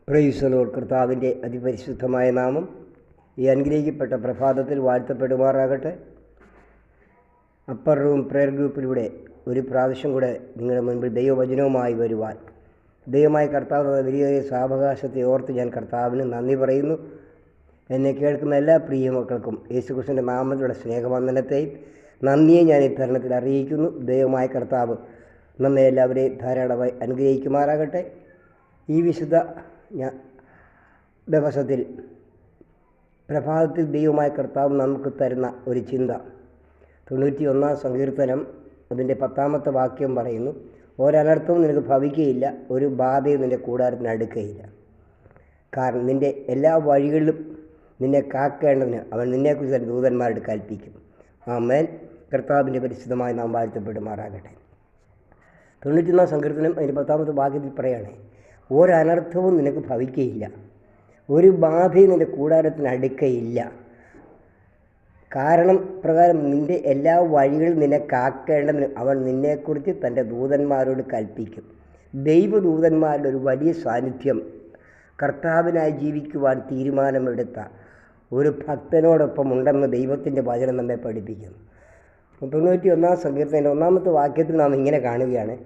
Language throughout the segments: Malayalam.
Praise the Lord. കർത്താവിൻ്റെ അതിപരിശുദ്ധമായ നാമം ഈ അനുഗ്രഹിക്കപ്പെട്ട പ്രഭാതത്തിൽ വാഴ്ത്തപ്പെടുമാറാകട്ടെ. അപ്പർ റൂം പ്രെയർ ഗ്രൂപ്പിലൂടെ ഒരു പ്രാവശ്യം കൂടെ നിങ്ങളുടെ മുൻപിൽ ദൈവവചനവുമായി വരുവാൻ ദൈവമായ കർത്താവ് വലിയ സാവകാശത്തെ ഓർത്ത് ഞാൻ കർത്താവിന് നന്ദി പറയുന്നു. എന്നെ കേൾക്കുന്ന എല്ലാ പ്രിയ മക്കൾക്കും യേശുക്രിസ്തുവിൻ്റെ നാമത്തിലുള്ള സ്നേഹവന്ദനത്തെയും നന്ദിയെ ഞാൻ ഈ തരുണത്തിൽ അറിയിക്കുന്നു. ദൈവമായ കർത്താവ് നമ്മെ എല്ലാവരെയും ധാരാളമായി അനുഗ്രഹിക്കുമാറാകട്ടെ. ഈ വിശുദ്ധ ദിവസത്തിൽ പ്രഭാതത്തിൽ ദൈവമായ കർത്താവ് നമുക്ക് തരുന്ന ഒരു ചിന്ത 91 സങ്കീർത്തനം അതിൻ്റെ 10-ാമത്തെ വാക്യം പറയുന്നു, ഒരനർത്ഥവും നിനക്ക് ഭവിക്കുകയില്ല, ഒരു ബാധയും നിൻ്റെ കൂടാരത്തിന് അടുക്കുകയില്ല. കാരണം നിൻ്റെ എല്ലാ വഴികളിലും നിന്നെ കാക്കേണ്ടതിന് അവൻ നിന്നെക്കുറിച്ച് തന്നെ ദൂതന്മാരോട് കൽപ്പിക്കും. ആമേൻ. കർത്താവിൻ്റെ പരിശുദ്ധമായി നാം വാഴ്ത്തപ്പെടുമാറാകട്ടെ. 91 സങ്കീർത്തനം അതിൻ്റെ 10-ാമത്തെ വാക്യത്തിൽ പറയുകയാണേ, ഒരനർത്ഥവും നിനക്ക് ഭവിക്കുകയില്ല, ഒരു ബാധയും നിൻ്റെ കൂടാരത്തിന് അടുക്കയില്ല. കാരണം പ്രകാരം നിൻ്റെ എല്ലാ വഴികളും നിന്നെ കാക്കേണ്ടതിന് അവൻ നിന്നെക്കുറിച്ച് തൻ്റെ ദൂതന്മാരോട് കൽപ്പിക്കും. ദൈവദൂതന്മാരുടെ ഒരു വലിയ സാന്നിധ്യം കർത്താവിനായി ജീവിക്കുവാൻ തീരുമാനമെടുത്ത ഒരു ഭക്തനോടൊപ്പം ഉണ്ടെന്ന് ദൈവത്തിൻ്റെ വചനം നമ്മെ പഠിപ്പിക്കുന്നു. 91 സങ്കീർത്തനം 1-ാമത്തെ വാക്യത്തിൽ നാം ഇങ്ങനെ കാണുകയാണ്,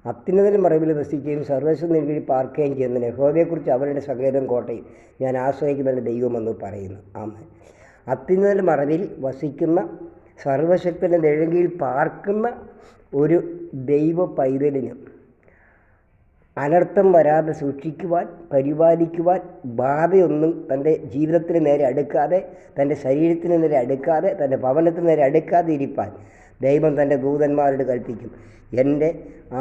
അത്യുന്നതന്റെ മറവിൽ വസിക്കുകയും സർവ്വസ്വത്തിന് കീഴിൽ പാർക്കുകയും ചെയ്യുന്ന യഹോവയെക്കുറിച്ച് അവരുടെ സങ്കേതം കോട്ടയും ഞാൻ ആശ്രയിക്കുന്നതിൻ്റെ ദൈവമെന്ന് പറയുന്നു. ആമേൻ. അത്യുന്നതന്റെ മറവിൽ വസിക്കുന്ന സർവശക്തൻ്റെ നിഴലിൽ പാർക്കുന്ന ഒരു ദൈവ പൈതലിന് അനർത്ഥം വരാതെ സൂക്ഷിക്കുവാൻ, പരിപാലിക്കുവാൻ, ബാധയൊന്നും തൻ്റെ ജീവിതത്തിന് നേരെ അടുക്കാതെ, തൻ്റെ ശരീരത്തിന് നേരെ അടുക്കാതെ, തൻ്റെ ഭവനത്തിന് നേരെ അടുക്കാതെ ഇരിപ്പാൻ ദൈവം തൻ്റെ ദൂതന്മാരോട് കൽപ്പിക്കും. എൻ്റെ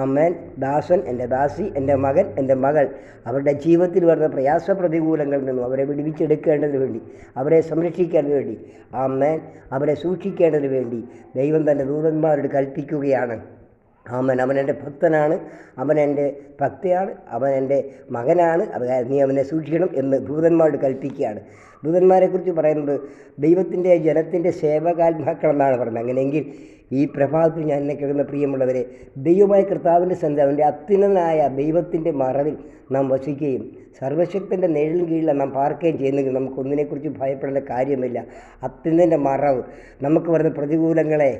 ആമേൻ ദാസൻ, എൻ്റെ ദാസി, എൻ്റെ മകൻ, എൻ്റെ മകൾ അവരുടെ ജീവിതത്തിൽ വരുന്ന പ്രയാസ പ്രതികൂലങ്ങളിൽ നിന്നും അവരെ വിടുവിച്ചെടുക്കേണ്ടതിന് വേണ്ടി, അവരെ സംരക്ഷിക്കേണ്ടതിന് വേണ്ടി, ആമേൻ അവരെ സൂക്ഷിക്കേണ്ടതിന് വേണ്ടി ദൈവം തൻ്റെ ദൂതന്മാരോട് കൽപ്പിക്കുകയാണ്. അവൻ എൻ്റെ ഭക്തനാണ്, അവൻ എൻ്റെ ഭക്തയാണ്, അവൻ എൻ്റെ മകനാണ്, അത് നീ അവനെ സൂക്ഷിക്കണം എന്ന് ദൂതന്മാരോട് കൽപ്പിക്കുകയാണ്. ദൂതന്മാരെക്കുറിച്ച് പറയുന്നത് ദൈവത്തിൻ്റെ ജനത്തിൻ്റെ സേവകാത്മാക്കളെന്നാണ് പറയുന്നത്. അങ്ങനെയെങ്കിൽ ഈ പ്രഭാതത്തിൽ ഞാൻ എന്നെ കേൾക്കുന്ന പ്രിയമുള്ളവരെ, ദൈവമായ കർത്താവിൻ്റെ സന്നിധി അവൻ്റെ അത്യുന്നതനായ ദൈവത്തിൻ്റെ മറവിൽ നാം വസിക്കുകയും സർവശക്തൻ്റെ നിഴലിന് കീഴിൽ നാം പാർക്കുകയും ചെയ്യുന്നെങ്കിൽ നമുക്കൊന്നിനെക്കുറിച്ച് ഭയപ്പെടേണ്ട കാര്യമില്ല. അത്യുന്നതൻ്റെ മറവ് നമുക്ക് വരുന്ന പ്രതികൂലങ്ങളെ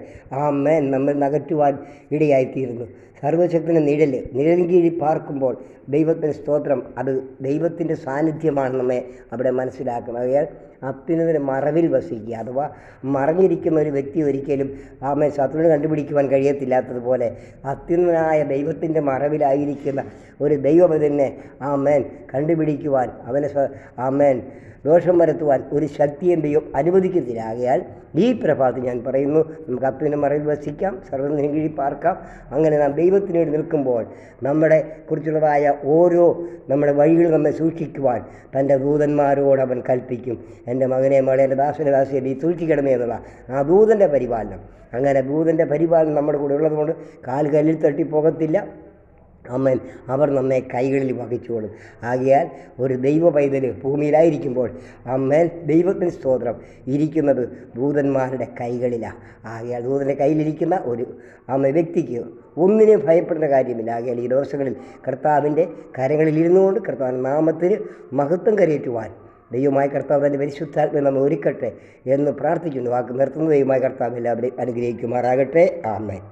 ആമേൻ നമ്മൾ നകറ്റുവാൻ ഇടയായിത്തീരുന്നു. സർവശക്തൻ്റെ നിഴലിന് കീഴിൽ പാർക്കുമ്പോൾ ദൈവത്തിൻ്റെ സ്തോത്രം, അത് ദൈവത്തിൻ്റെ സാന്നിധ്യമാണ് നമ്മെ അവിടെ മനസ്സിലാക്കുന്നത്. അതായത് അത്യുന്നതൻ്റെ മറവിൽ വസിക്കുക, അഥവാ മറഞ്ഞിരിക്കുന്ന ഒരു വ്യക്തി ഒരിക്കലും ആമേൻ ശത്രുവിനെ കണ്ടുപിടിക്കുവാൻ കഴിയത്തില്ലാത്തതുപോലെ അത്യുന്നതനായ ദൈവത്തിൻ്റെ മറവിലായിരിക്കുന്ന ഒരു ദൈവപതിനെ ആമേൻ കണ്ടുപിടിക്കുവാൻ, അവനെ ആമേൻ ദോഷം വരുത്തുവാൻ ഒരു ശക്തിയും ദൈവം അനുവദിക്കത്തില്ല. ആകയാൽ ഈ പ്രഭാതത്തിൽ ഞാൻ പറയുന്നു, നമുക്ക് അത്യുന്നതന്റെ മറവിൽ വസിക്കാം, സർവ്വതിന് കീഴിൽ പാർക്കാം. അങ്ങനെ നാം ദൈവത്തിന് വേണ്ടി നിൽക്കുമ്പോൾ നമ്മുടെ കുറിച്ചുള്ളതായ ഓരോ നമ്മുടെ വഴികൾ നമ്മെ സൂക്ഷിക്കുവാൻ തൻ്റെ ദൂതന്മാരോട് അവൻ കൽപ്പിക്കും. എൻ്റെ മകനെ, മകളെ, എൻ്റെ ദാസനെ, ദാസിയെ നീ സൂക്ഷിക്കണമേ എന്നുള്ള ആ ദൂതൻ്റെ പരിപാലനം. അങ്ങനെ ദൂതൻ്റെ പരിപാലനം നമ്മുടെ കൂടെ ഉള്ളതുകൊണ്ട് കാൽ കല്ലിൽ തട്ടിപ്പോകത്തില്ല. അമ്മൻ അവർ നമ്മെ കൈകളിൽ വഹിച്ചോളും. ആകയാൽ ഒരു ദൈവ പൈതൽ ഭൂമിയിലായിരിക്കുമ്പോൾ അമ്മൻ ദൈവത്തിന് സ്തോത്രം ഇരിക്കുന്നത് ദൂതന്മാരുടെ കൈകളിലാണ്. ആകയാൽ ദൂതൻ്റെ കയ്യിലിരിക്കുന്ന ഒരു വ്യക്തിക്ക് ഒന്നിനും ഭയപ്പെടുന്ന കാര്യമില്ല. ആകയാൽ ഈ ദിവസങ്ങളിൽ കർത്താവിൻ്റെ കരങ്ങളിൽ ഇരുന്നുകൊണ്ട് കർത്താവിൻ്റെ നാമത്തിന് മഹത്വം കരയേറ്റുവാൻ ദൈവമായ കർത്താവ് തൻ്റെ പരിശുദ്ധാത്മ നമ്മെ ഒരുക്കട്ടെ എന്ന് പ്രാർത്ഥിക്കുന്നു. വാക്ക് നിർത്തുന്ന ദൈവമായ കർത്താവ് എല്ലാവരെയും അനുഗ്രഹിക്കുമാറാകട്ടെ. ആമേൻ.